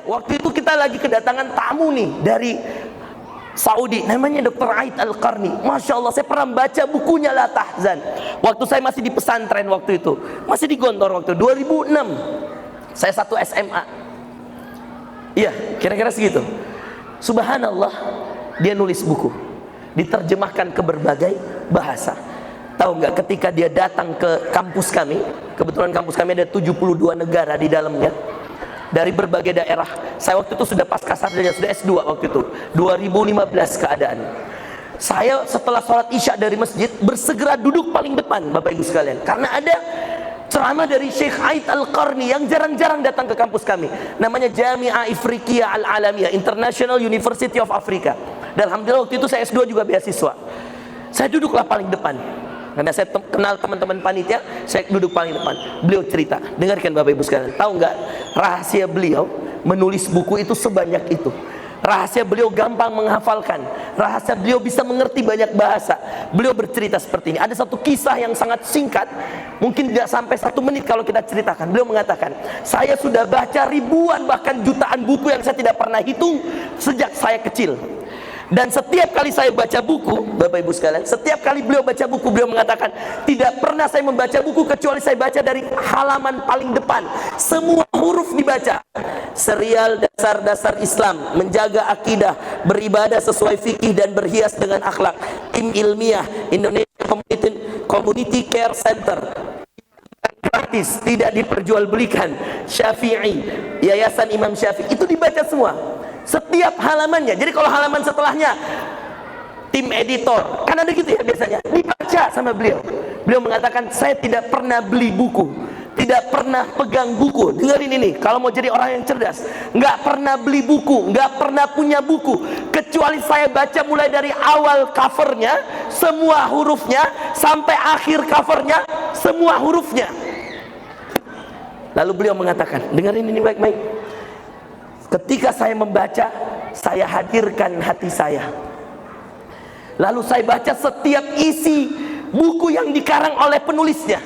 waktu itu kita lagi kedatangan tamu nih dari Saudi, namanya Dr. Aid Al-Qarni. Masya Allah, saya pernah baca bukunya La Tahzan waktu saya masih di pesantren, waktu itu masih di Gontor, waktu 2006 saya satu SMA. Iya, kira-kira segitu. Subhanallah, dia nulis buku, diterjemahkan ke berbagai bahasa. Tahu nggak, ketika dia datang ke kampus kami, kebetulan kampus kami ada 72 negara di dalamnya, dari berbagai daerah. Saya waktu itu sudah pasca sarjana, sudah S2 waktu itu, 2015 keadaan. Saya setelah sholat isya dari masjid bersegera duduk paling depan, Bapak Ibu sekalian, karena ada ceramah dari Syekh Aid Al-Qarni yang jarang-jarang datang ke kampus kami. Namanya Jami'ah Ifriqiyah Al-Alamiyah, International University of Africa. Dan alhamdulillah waktu itu saya S2 juga beasiswa. Saya duduklah paling depan karena saya kenal teman-teman panitia, saya duduk paling depan. Beliau cerita, dengarkan Bapak Ibu sekalian. Tahu nggak rahasia beliau menulis buku itu sebanyak itu? Rahasia beliau gampang menghafalkan, rahasia beliau bisa mengerti banyak bahasa. Beliau bercerita seperti ini. Ada satu kisah yang sangat singkat, mungkin tidak sampai 1 menit kalau kita ceritakan. Beliau mengatakan, saya sudah baca ribuan bahkan jutaan buku yang saya tidak pernah hitung sejak saya kecil. Dan setiap kali saya baca buku, Bapak Ibu sekalian, setiap kali beliau baca buku, beliau mengatakan, tidak pernah saya membaca buku kecuali saya baca dari halaman paling depan. Semua huruf dibaca. Serial dasar-dasar Islam, menjaga akidah, beribadah sesuai fikih dan berhias dengan akhlak. Tim ilmiah, Indonesia Community Care Center, gratis, tidak diperjualbelikan. Syafi'i, Yayasan Imam Syafi'i, itu dibaca semua. Setiap halamannya. Jadi kalau halaman setelahnya tim editor, kan ada gitu ya biasanya, dibaca sama beliau. Beliau mengatakan, saya tidak pernah beli buku, tidak pernah pegang buku. Dengerin ini, kalau mau jadi orang yang cerdas, nggak pernah beli buku, nggak pernah punya buku, kecuali saya baca mulai dari awal covernya, semua hurufnya, sampai akhir covernya, semua hurufnya. Lalu beliau mengatakan, dengerin ini baik-baik, ketika saya membaca, saya hadirkan hati saya. Lalu saya baca setiap isi buku yang dikarang oleh penulisnya.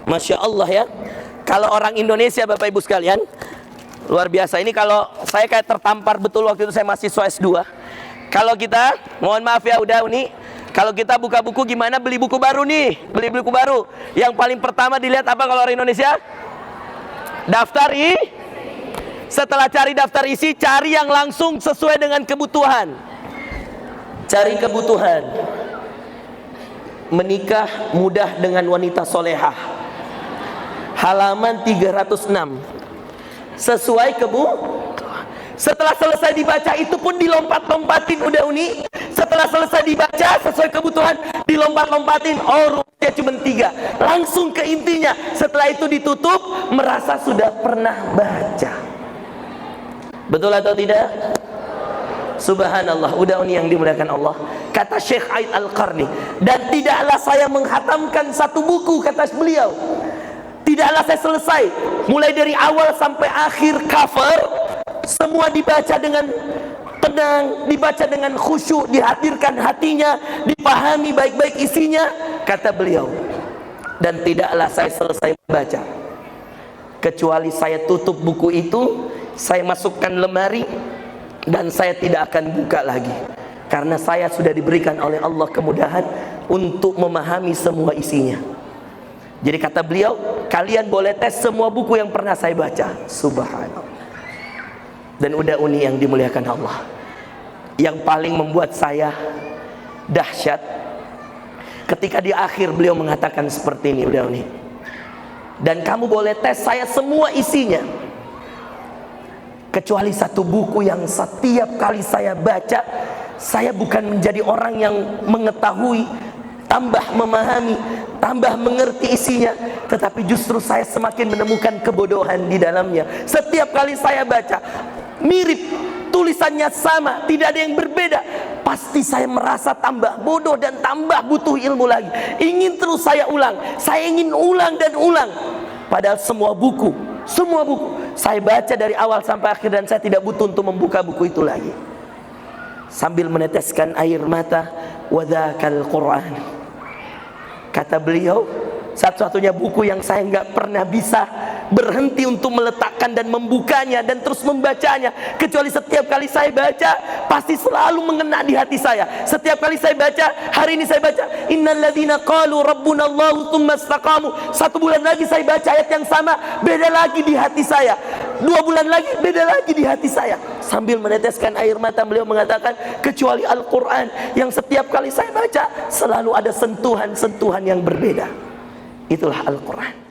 Masya Allah ya. Kalau orang Indonesia, Bapak Ibu sekalian, luar biasa. Ini kalau saya kayak tertampar betul waktu itu saya mahasiswa S2. Kalau kita, mohon maaf ya, udah ini, kalau kita buka buku gimana beli buku baru nih, beli buku baru, yang paling pertama dilihat apa kalau orang Indonesia? Daftar Setelah cari daftar isi, cari yang langsung sesuai dengan kebutuhan. Cari kebutuhan. Menikah mudah dengan wanita solehah, halaman 306. Sesuai kebutuhan. Setelah selesai dibaca, itu pun dilompat-lompatin, udah Uni. Setelah selesai dibaca sesuai kebutuhan, dilompat-lompatin. Oh, rumusnya cuma 3. Langsung ke intinya. Setelah itu ditutup, merasa sudah pernah baca. Betul atau tidak? Subhanallah, udah ini yang dimuliakan Allah. Kata Syekh Aid Al-Qarni, dan tidaklah saya menghatamkan satu buku, kata beliau, tidaklah saya selesai mulai dari awal sampai akhir cover, semua dibaca dengan tenang, dibaca dengan khusyuk, dihadirkan hatinya, dipahami baik-baik isinya, kata beliau. Dan tidaklah saya selesai membaca kecuali saya tutup buku itu, saya masukkan lemari, dan saya tidak akan buka lagi, karena saya sudah diberikan oleh Allah kemudahan untuk memahami semua isinya. Jadi kata beliau, kalian boleh tes semua buku yang pernah saya baca. Subhanallah. Dan udah Uni yang dimuliakan Allah, yang paling membuat saya dahsyat, ketika di akhir beliau mengatakan seperti ini, udah Uni, dan kamu boleh tes saya semua isinya, kecuali satu buku yang setiap kali saya baca, saya bukan menjadi orang yang mengetahui, tambah memahami, tambah mengerti isinya, tetapi justru saya semakin menemukan kebodohan di dalamnya. Setiap kali saya baca, mirip, tulisannya sama, tidak ada yang berbeda, pasti saya merasa tambah bodoh dan tambah butuh ilmu lagi. Ingin terus saya ulang, saya ingin ulang dan ulang. Padahal semua buku saya baca dari awal sampai akhir, dan saya tidak butuh untuk membuka buku itu lagi. Sambil meneteskan air mata, wadzakal Quran. Kata beliau, satu-satunya buku yang saya nggak pernah bisa berhenti untuk meletakkan dan membukanya dan terus membacanya, kecuali setiap kali saya baca pasti selalu mengena di hati saya. Setiap kali saya baca, hari ini saya baca innalladzina qalu rabbunallahu tsumma istaqamu, 1 bulan lagi saya baca ayat yang sama, beda lagi di hati saya. 2 bulan lagi beda lagi di hati saya. Sambil meneteskan air mata beliau mengatakan, kecuali Al-Quran yang setiap kali saya baca selalu ada sentuhan-sentuhan yang berbeda. Itulah Al-Quran.